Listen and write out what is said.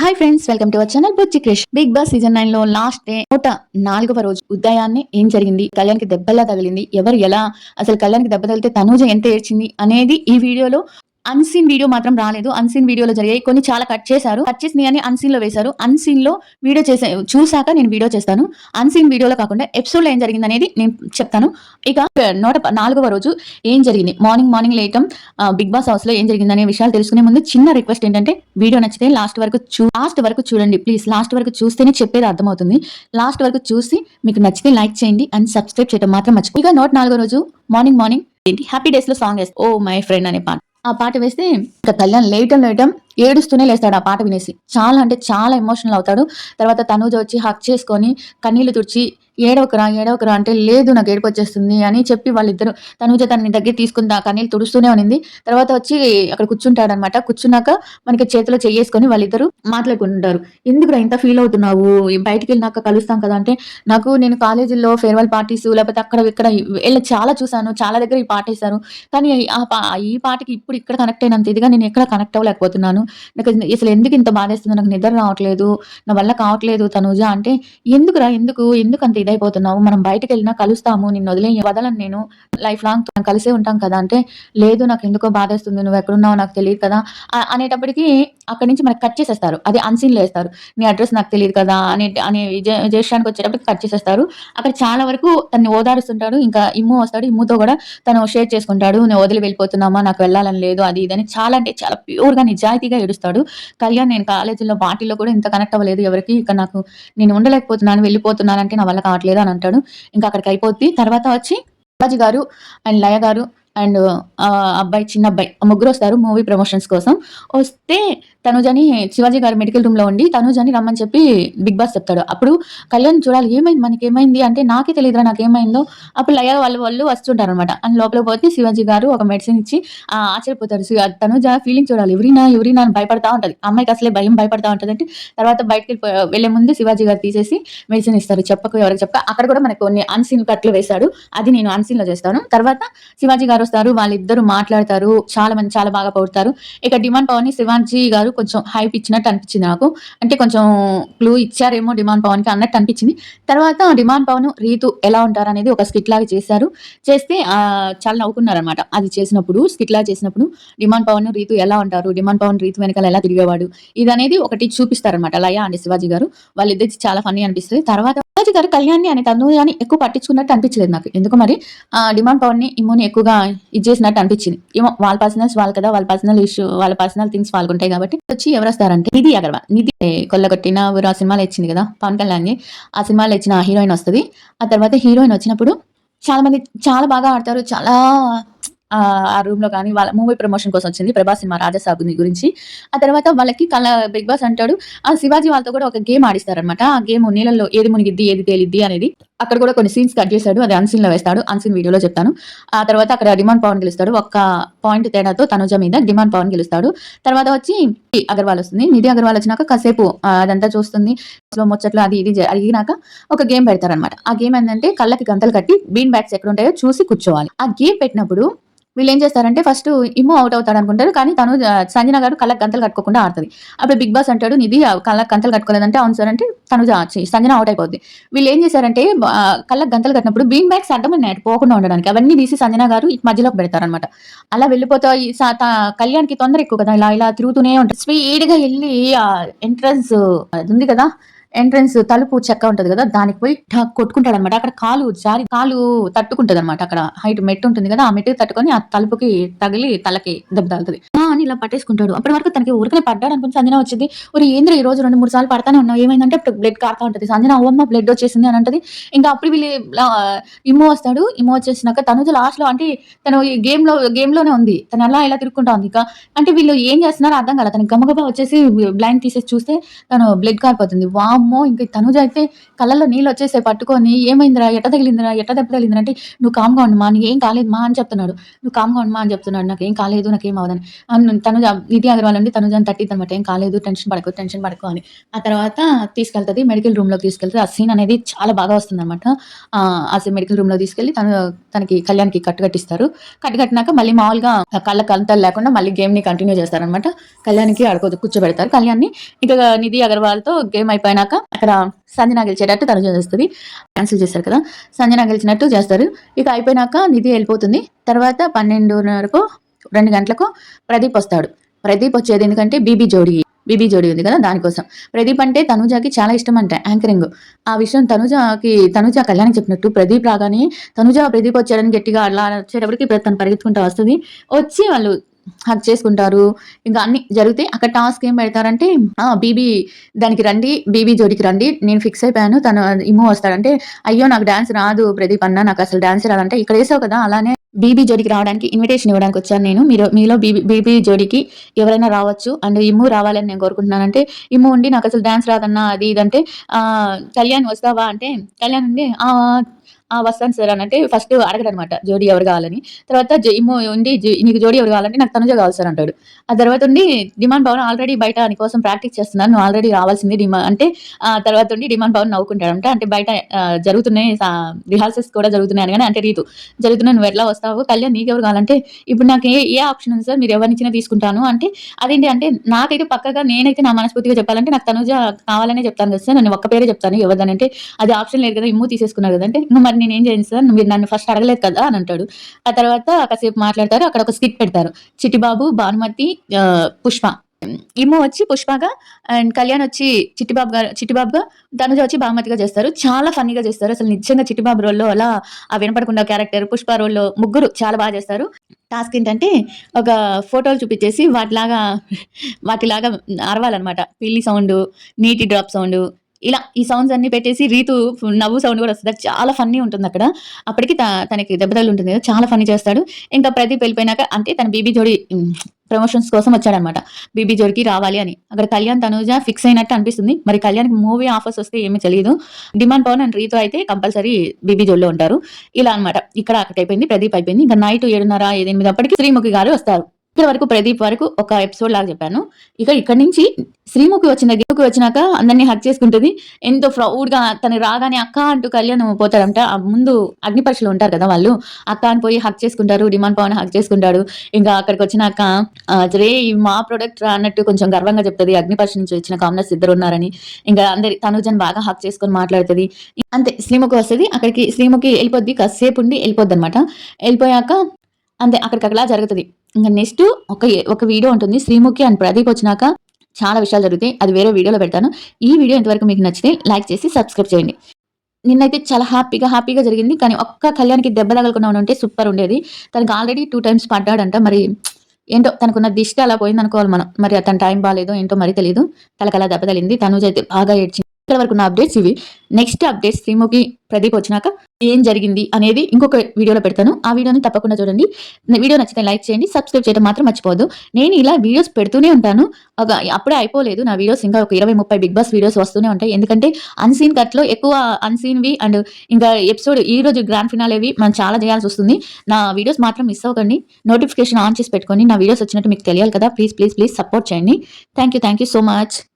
Hi friends, welcome to our channel Bujji Krish. Bigg Boss season 9 లో last day 104వ రోజు ఉదయాన్నే ఏం జరిగింది, కళ్యాణ్కి దెబ్బలా తగిలింది, ఎవరు ఎలా, అసలు కళ్యాణ్కి దెబ్బ తగిలితే తనూజ ఎంత ఏడ్చింది అనేది ఈ వీడియోలో. అన్సీన్ వీడియో మాత్రం రాలేదు. అన్సీన్ వీడియోలో జరిగాయి కొన్ని, చాలా కట్ చేశారు. కట్ చేసి అని అన్సీన్ లో వేశారు. అన్సీన్ లో వీడియో చేసే చూసాక నేను వీడియో చేస్తాను. అన్సీన్ వీడియోలో కాకుండా ఎపిసోడ్ లో ఏం జరిగింది అనేది నేను చెప్తాను. ఇక 104వ రోజు ఏం జరిగింది, మార్నింగ్ లేయటం, బిగ్ బాస్ హౌస్ లో ఏం జరిగింది అనే విషయాలు తెలుసుకునే ముందు చిన్న రిక్వెస్ట్ ఏంటంటే, వీడియో నచ్చితే లాస్ట్ వరకు చూడండి ప్లీజ్. లాస్ట్ వరకు చూస్తేనే చెప్పేది అర్థమవుతుంది. లాస్ట్ వరకు చూసి మీకు నచ్చితే లైక్ చేయండి అండ్ సబ్స్క్రైబ్ చేయడం మాత్రం మర్చిపో. ఇక 104వ రోజు మార్నింగ్ ఏంటి హ్యాపీ డేస్ లో సాంగ్ వేస్తే, ఓ మై ఫ్రెండ్ అనే పాట, ఆ పాట వేస్తే ఇక కళ్యాణ్ లేయటం ఏడుస్తూనే లేస్తాడు. ఆ పాట వినేసి చాలా అంటే చాలా ఎమోషనల్ అవుతాడు. తర్వాత తనూజ వచ్చి హక్ చేసుకొని కన్నీళ్లు తుడిచి, ఏడవకరా అంటే, లేదు నాకు ఏడుపు వచ్చేస్తుంది అని చెప్పి వాళ్ళిద్దరు, తనూజ తనని దగ్గర తీసుకుని కన్నీళ్ళు తుడుస్తూనే ఉన్నింది. తర్వాత వచ్చి అక్కడ కూర్చుంటాడనమాట. కూర్చున్నాక మనకి చేతిలో చెయ్యేసుకొని వాళ్ళిద్దరు మాట్లాడుకుంటారు. ఎందుకురా ఇంత ఫీల్ అవుతున్నావు, బయటికి వెళ్ళినాక కలుస్తాం కదా అంటే, నేను కాలేజీల్లో ఫేర్వెల్ పార్టీస్ లేకపోతే అక్కడ ఇక్కడ చాలా చూసాను, చాలా దగ్గర ఈ పాట వేశారు, కానీ ఈ పాటకి ఇప్పుడు ఇక్కడ కనెక్ట్ అయినంత ఇదిగా నేను ఎక్కడ కనెక్ట్ అవ్వలేకపోతున్నాను. నాకు అసలు ఎందుకు ఇంత బాధేస్తుందో, నాకు నిద్ర రావట్లేదు, నా వల్ల కావట్లేదు తనూజ అంటే, ఎందుకురా ఎందుకు అంత ఇదైపోతున్నావు, మనం బయటకు వెళ్ళినా కలుస్తాము, నిన్ను వదలను, నేను లైఫ్ లాంగ్ కలిసే ఉంటాం కదా అంటే, లేదు నాకు ఎందుకో బాధేస్తుంది, నువ్వు ఎక్కడున్నావు నాకు తెలియదు కదా అనేటప్పటికి అక్కడి నుంచి మనకి కట్ చేసేస్తారు. అది అన్సీన్ లో వేస్తారు. నీ అడ్రస్ నాకు తెలియదు కదా అనే విజయానికి వచ్చేటప్పటికి కట్ చేసేస్తారు. అక్కడ చాలా వరకు తను ఓదారుస్తుంటాడు. ఇంకా ఇమ్ము వస్తాడు, ఇమ్ముతో కూడా తను షేర్ చేసుకుంటాడు, నేను వదిలి వెళ్ళిపోతున్నామా, నాకు వెళ్ళాలని లేదు, అది ఇదని చాలా అంటే చాలా ప్యూర్ గా నిజాయితీగా ఏడుస్తాడు. కళ్యాణ్, నేను కాలేజీలో పార్టీలో కూడా ఇంత కనెక్ట్ అవ్వలేదు ఎవరికి, ఇక నాకు నేను ఉండలేకపోతున్నాను, వెళ్ళిపోతున్నాను అంటే నా వల్ల కావట్లేదు అని అంటాడు. ఇంకా అక్కడికి అయిపోద్ది. తర్వాత వచ్చి శివాజీ గారు అండ్ లయ గారు అండ్ అబ్బాయి, చిన్న అబ్బాయి, ముగ్గురు వస్తారు మూవీ ప్రమోషన్స్ కోసం. వస్తే తనుజని శివాజీ గారు మెడికల్ రూమ్ లో ఉండి తనుజని రమ్మని చెప్పి బిగ్ బాస్ చెప్తాడు. అప్పుడు కళ్యాణ్ చూడాలి, ఏమైంది మనకి ఏమైంది అంటే, నాకే తెలియదురా నాకేమైందో. అప్పుడు లయ వాళ్ళు వస్తుంటారు అనమాట. అండ్ లోపల పోతే శివాజీ గారు ఒక మెడిసిన్ ఇచ్చి ఆశ్చర్యపోతారు. తనుజ ఫీలింగ్ చూడాలి, ఎవరినా అని భయపడతా ఉంటది. అమ్మాయికి అసలే భయపడతా ఉంటది అంటే, తర్వాత బయటకి వెళ్లే ముందు శివాజీ గారు తీసేసి మెడిసిన్ ఇస్తారు. ఎవరికి చెప్పక అక్కడ కూడా మనకు కొన్ని అన్సీన్ కట్లు వేశాడు. అది నేను అన్సీన్ లో చేస్తాను. తర్వాత శివాజీ గారు వస్తారు, వాళ్ళిద్దరు మాట్లాడతారు, చాలా మంది చాలా బాగా పడుతారు. ఇక డిమాండ్ పవన్ ని శివాజీ గారు కొంచెం హైప్ ఇచ్చినట్టు అనిపించింది నాకు. అంటే కొంచెం క్లూ ఇచ్చారేమో డిమాండ్ పవన్ కి అన్నట్టు అనిపించింది. తర్వాత డిమాండ్ పవన్, రీతు ఎలా ఉంటారు అనేది ఒక స్కిట్ లాగా చేశారు. చేస్తే చాలా నవ్వుకున్నారు అనమాట. అది చేసినప్పుడు, స్కిట్ లాగా చేసినప్పుడు డిమాండ్ పవన్ రీతు ఎలా ఉంటారు, డిమాండ్ పవన్ రీతు వెనకాల ఎలా తిరిగేవాడు, ఇది అనేది ఒకటి చూపిస్తారనమాట లయ అండ్ శివాజీ గారు. వాళ్ళిద్దరికి చాలా ఫన్నీ అనిపిస్తుంది. తర్వాత శివాజీ గారు కళ్యాణ్ అని తనుజని ఎక్కువ పట్టించుకున్నట్టు అనిపించలేదు నాకు. ఎందుకు మరి డిమాండ్ పవన్ ని ఇమ్ముని ఎక్కువగా ఇది చేసినట్టు అనిపించింది. ఏమో వాళ్ళ పర్సనల్స్ వాళ్ళు కదా, వాళ్ళ పర్సనల్ ఇష్యూ, వాళ్ళ పర్సనల్ థింగ్స్ వాళ్ళకు ఉంటాయి కాబట్టి. వచ్చి ఎవరు వస్తారంటే నిధి అగర్వాల్. నిధి కొల్లగొట్టిన ఆ సినిమాలో ఇచ్చింది కదా పవన్ కళ్యాణ్ ని, ఆ సినిమాలో ఇచ్చిన హీరోయిన్ వస్తుంది. ఆ తర్వాత హీరోయిన్ వచ్చినప్పుడు చాలా మంది చాలా బాగా ఆడతారు. చాలా ఆ రూమ్ లో కానీ వాళ్ళ మూవీ ప్రమోషన్ కోసం వచ్చింది ప్రభాస్ సినిమా రాజాసాబ్ గురించి. ఆ తర్వాత వాళ్ళకి బిగ్ బాస్ అంటాడు, ఆ శివాజీ వాళ్ళతో కూడా ఒక గేమ్ ఆడిస్తారనమాట. ఆ గేమ్ నీళ్ళలో ఏది మునిగిద్ది ఏది తేలిద్ది అనేది. అక్కడ కూడా కొన్ని సీన్స్ కట్ చేశాడు, అది అన్సీన్ లో వేస్తాడు. అన్సీన్ వీడియోలో చెప్తాను. ఆ తర్వాత అక్కడ డిమాండ్ పవన్ గెలుస్తాడు. ఒక్క పాయింట్ తేడాతో తనుజ మీద డిమాండ్ పవన్ గెలుస్తాడు. తర్వాత వచ్చి అగర్వాల్ వస్తుంది. నిధి అగర్వాల్ వచ్చినాక కాసేపు అదంతా చూస్తుంది, ముచ్చట్లు అది ఇది అడిగినాక ఒక గేమ్ పెడతారనమాట. ఆ గేమ్ ఏంటంటే, కళ్ళకి గంతలు కట్టి బీన్ బ్యాగ్స్ ఎక్కడ ఉంటాయో చూసి కూర్చోవాలి. ఆ గేమ్ పెట్టినప్పుడు వీళ్ళు ఏం చేస్తారంటే, ఫస్ట్ ఇమ్ము అవుట్ అవుతాడు అనుకుంటారు, కానీ తను సంజన గారు కళ్ళకి గంతలు కట్టుకోకుండా ఆడుతుంది. అప్పుడు బిగ్ బాస్ అంటాడు, నిధి కళ్ళకి గంతలు కట్టుకోలేదంటే, అవును సార్ అంటే తను సంజన అవుట్ అయిపోద్ది. వీళ్ళు ఏం చేశారంటే, కళ్ళకి గంతలు కట్టినప్పుడు బీన్ బ్యాగ్స్ అడ్డం ఉన్నాయి పోకుండా ఉండడానికి, అవన్నీ తీసి సంజన గారు ఇటు మధ్యలోకి పెడతారనమాట. అలా వెళ్ళిపోతాయి. కళ్యాణ్కి తొందర ఎక్కువ కదా, ఇలా తిరుగుతూనే ఉంటుంది. స్పీడ్ గా వెళ్ళి ఆ ఎంట్రన్స్ ఉంది కదా, ఎంట్రన్స్ తలుపు చెక్క ఉంటది కదా, దానికి పోయి కొట్టుకుంటాడు అనమాట. అక్కడ కాలు తట్టుకుంటది అనమాట. అక్కడ హైట్ మెట్టు ఉంటుంది కదా, ఆ మెట్టు తట్టుకొని ఆ తలుపుకి తగిలి తలకి దెబ్బ తగులుతుంది. అని ఇలా పట్టేసుకుంటాడు. అప్పటి వరకు తనకి ఊరికనే పడ్డాడు అనుకుని సంజన వచ్చింది, ఒక ఏంద్ర ఈ రోజు 2-3 సార్లు పడతానే ఉన్నావు, ఏమైందంటే బ్లడ్ కారుతా ఉంటది. సంజన అవ్వమ్మ బ్లడ్ వచ్చేసింది అని అంటది. ఇంకా అప్పుడు వీళ్ళు ఇమ్ము వస్తాడు. ఇమ్ము వచ్చేసినాక తనుజ లాస్ట్ లో, అంటే తను ఈ గేమ్ లోనే ఉంది, తను అలా ఇలా తిరుక్కుంటా ఉంది. ఇక అంటే వీళ్ళు ఏం చేస్తున్నారో అర్థం కాదు. తనకి గమగబా వచ్చేసి బ్లైండ్ తీసేసి చూస్తే తను బ్లడ్ కారిపోతుంది. వామ్మో, ఇంకా తనుజ అయితే కళ్ళల్లో నీళ్ళు వచ్చేసే పట్టుకొని, ఏమైందిరా, ఎట్ట దెబ్బ తగిలిందిరా అంటే, నువ్వు కామ్గా ఉండమా, నీకేం కాలేదు మా అని చెప్తున్నాడు. నువ్వు కామ్గా ఉండమా అని చెప్తున్నాడు, నాకేం కాలేదు, నాకేం అవదని. తనుజ నిధి అగర్వాల్ అండి తనుజని తట్టిద్దనమాట. "ఏం కాలేదు, టెన్షన్ పడకు" అని. ఆ తర్వాత తీసుకెళ్తది. మెడికల్ రూమ్‌లోకి తీసుకెళ్తది. ఆ సీన్ అనేది చాలా బాగా వస్తుందనమాట. మెడికల్ రూమ్‌లోకి తీసుకెళ్ళి తనకి కళ్యాణ్‌కి కట్టు కట్టిస్తారు. కట్టు కట్టినాక మళ్ళీ మామూలుగా కళ్ళకి అంతలు లేకుండా మళ్ళీ గేమ్‌ని కంటిన్యూ చేస్తారనమాట. కళ్యాణ్‌కి ఆడ కూర్చోబెడతారు. కళ్యాణ్‌ని ఇక నిధి అగర్వాల్‌తో గేమ్ అయిపోయినాక అక్కడ సంజన గెలిచేటట్టు తనుజ చేస్తది. క్యాన్సిల్ చేశారు కదా! సంజన గెలిచినట్టు చేస్తారు. ఇక అయిపోయినాక నిధి వెళ్ళిపోతుంది. తర్వాత 12:30కో, 2 గంటలకో ప్రదీప్ వస్తాడు. ప్రదీప్ వచ్చేది ఎందుకంటే బీబీ జోడీ ఉంది కదా! దానికోసం. ప్రదీప్ అంటే తనుజకి చాలా ఇష్టమంట యాంకరింగ్. ఆ విషయం తనుజ కళ్యాణ్‌కి చెప్పినట్టు ప్రదీప్ రాగానే ప్రదీప్ వచ్చాడని గట్టిగా అలా వచ్చేటప్పటికి తను పరిగెత్తుకుంటా వస్తది. వచ్చి వాళ్ళు హగ్ చేసుకుంటారు. ఇంకా అన్నీ జరుగుతాయి. అక్కడ టాస్క్ ఏం పెడతారంటే బీబీ జోడికి రండి. నేను ఫిక్స్ అయిపోయాను. తను ఇమ్ము వస్తాడంటే, "అయ్యో! నాకు డాన్స్ రాదు ప్రదీప్ అన్న. నాకసలు డాన్సే రాదంటే" "ఇక్కడ ఏసావు కదా! అలానే బీబీ జోడికి రావడానికి ఇన్విటేషన్ ఇవ్వడానికి వచ్చాను నేను. మీలో బీబీ జోడికి ఎవరైనా రావచ్చు. అండ్ ఇమ్ము రావాలని నేను కోరుకుంటున్నానంటే" ఇమ్ము ఉండి "నాకసలు డాన్స్ రాదన్నా" అది ఇది అంటే, "కళ్యాణ్ వస్తావా?" అంటే కళ్యాణ్ ఉండి వస్తాను సార్ అనంటే ఫస్ట్ అడగడనమాట జోడీ ఎవరు కావాలని. తర్వాత ఇమ్ము ఉండి "నీకు జోడీ ఎవరు కావాలంటే" "నాకు తనుజ కావాలి సార్" అంటాడు. ఆ తర్వాత ఉండి డిమాండ్ పవన్ ఆల్రెడీ బయట నీకోసం ప్రాక్టీస్ చేస్తున్నాను. నువ్వు ఆల్రెడీ రావాల్సింది అంటే తర్వాత ఉండి డిమాండ్ పవన్ నవ్వుకుంటాడంట. అంటే బయట జరుగుతున్నాయి రిహార్సల్స్ కూడా జరుగుతున్నాయి అనగానే అంటే రీతు జరుగుతున్నాయి నువ్వు ఎట్లా వస్తావు? కళ్యాణ్ నీకెవరు కావాలంటే ఇప్పుడు నాకు ఏ ఆప్షన్ ఉంది సార్ మీరు ఎవరినిచ్చినా తీసుకుంటాను అంటే అదేంటి అంటే నాకైతే పక్కగా నేనైతే నా మనస్ఫూర్తిగా చెప్పాలంటే నాకు తనుజ కావాలనే చెప్తాను కదా సార్. నేను ఒక్క పేరే చెప్తాను ఎవరిదనంటే అది ఆప్షన్ లేదు కదా ఇమ్ము తీసేసుకున్నారు కదంటే మరి నేనేం చేయను సార్ మీరు నన్ను ఫస్ట్ అడగలేదు కదా అని అంటాడు. ఆ తర్వాత కాసేపు మాట్లాడతారు. అక్కడ ఒక స్కిట్ పెడతారు. చిట్టిబాబు, భానుమతి, పుష్ప. ఇమ్ము వచ్చి పుష్పగా అండ్ కళ్యాణ్ వచ్చి చిట్టిబాబుగా తనుజ వచ్చి భానుమతిగా చేస్తారు. చాలా ఫన్నీగా చేస్తారు. అసలు నిజంగా చిట్టిబాబు రోల్‌లో అలా ఆ వినపడకుండా క్యారెక్టర్, పుష్ప రోల్‌లో ముగ్గురు చాలా బాగా చేస్తారు. టాస్క్ ఏంటంటే ఒక ఫోటోలు చూపించేసి వాటిలాగా అరవాలన్నమాట. పిల్లి సౌండు, నీటి డ్రాప్ సౌండు ఇలా ఈ సౌండ్స్ అన్నీ పెట్టేసి రీతు నవ్వు సౌండ్ కూడా వస్తది. చాలా ఫన్నీ ఉంటుందక్కడ. అప్పటికి తనకి దెబ్బ తగిలుంటుంది కదా! చాలా ఫన్నీ చేస్తాడు. ఇంకా ప్రదీప్ వెళ్ళిపోయినాక అంటే తన బీబీ జోడి ప్రమోషన్స్ కోసం వచ్చాడనమాట. బీబీ జోడికి రావాలి అని. అక్కడ కళ్యాణ్, తనూజ ఫిక్స్ అయినట్టు అనిపిస్తుంది. మరి కళ్యాణ్‌కి మూవీ ఆఫర్స్ వస్తే ఏమీ తెలీదు. డిమాండ్ పవన్ అండ్ రీతు అయితే కంపల్సరీ బీబీ జోడిలో ఉంటారు. ఇలా అనమాట. ఇక్కడ ఒకటైపోయింది. ప్రదీప్ అయిపోయింది. ఇంకా నైట్ 7:30, 8 అప్పటికి శ్రీముఖి గారు వస్తారు. ఇక్కడ వరకు ప్రదీప్ వరకు ఒక ఎపిసోడ్ లాగా చెప్పాను. ఇక ఇక్కడి నుంచి శ్రీముఖి వచ్చినాక అందరిని హగ్ చేసుకుంటది. ఎంతో ప్రౌడ్‌గా తను రాగానే అక్క అంటూ కళ్యాణ్ పోతాడంట. ముందు అగ్ని పరీక్షలో ఉంటారు కదా వాళ్ళు. అక్క అని పోయి హగ్ చేసుకుంటారు. డిమాండ్ పవన్ హగ్ చేసుకుంటాడు. ఇంకా అక్కడికొచ్చినాక రేయ్ ఇది మా ప్రొడక్ట్ రా అన్నట్టు కొంచెం గర్వంగా చెప్తది. అగ్ని పరీక్ష నుంచి వచ్చిన కామనర్స్ ఇద్దరు ఉన్నారని. ఇంకా తనుజని బాగా హగ్ చేసుకొని మాట్లాడుతది. అంతే శ్రీముఖి వస్తది. అక్కడికి శ్రీముఖి వెళ్ళిపోద్ది. కాసేపు ఉండి వెళ్ళిపోద్దనమాట. వెళ్ళిపోయాక అంతే అక్కడికలా జరుగుతది. ఇంక నెక్స్ట్ ఒక వీడియో ఉంటుంది. శ్రీముఖి అండ్ ప్రదీప్ వచ్చినాక చాలా విషయాలు జరుగుతాయి. అది వేరే వీడియోలో పెడతాను. ఈ వీడియో ఇంతవరకు మీకు నచ్చితే లైక్ చేసి సబ్స్క్రైబ్ చేయండి. నిన్నైతే చాలా హ్యాపీగా జరిగింది. కానీ ఒక్క కళ్యాణ్‌కి దెబ్బ తగలకుండా ఉండుంటే సూపర్ ఉండేది. తనకి ఆల్రెడీ 2 టైమ్స్ పడ్డాడంట. మరి ఏంటో తనకున్న దిష్టి అలా పోయిందనుకోవాలి మనం. మరి తన టైం బాలేదో ఏంటో మరి తెలీదు. తనకలా దెబ్బ తగిలింది. తనూజ అయితే బాగా ఏడ్చింది. ఇక్కడ వరకు ఉన్న అప్డేట్స్ ఇవి. నెక్స్ట్ అప్డేట్స్ శ్రీముఖి, ప్రదీప్ వచ్చినాక ఏం జరిగింది అనేది ఇంకొక వీడియోలో పెడతాను. ఆ వీడియోని తప్పకుండా చూడండి. వీడియో నచ్చితే లైక్ చేయండి. సబ్స్క్రైబ్ చేయడం మాత్రం మర్చిపోవద్దు. నేను ఇలా వీడియోస్ పెడుతూనే ఉంటాను. అప్పుడే అయిపోలేదు నా వీడియోస్. ఇంకా ఒక 20, 30 బిగ్ బాస్ వీడియోస్ వస్తూనే ఉంటాయి. ఎందుకంటే అన్‌సీన్ కట్‌లో ఎక్కువ అన్‌సీన్‌వి అండ్ ఇంకా ఎపిసోడ్ ఈరోజు గ్రాండ్ ఫినాలేవి మనం చాలా చేయాల్సి వస్తుంది. నా వీడియోస్ మాత్రం మిస్ అవ్వకండి. నోటిఫికేషన్ ఆన్ చేసి పెట్టుకోండి. నా వీడియోస్ వచ్చినట్టు మీకు తెలియాలి కదా! ప్లీజ్ సపోర్ట్ చేయండి. Thank you so much.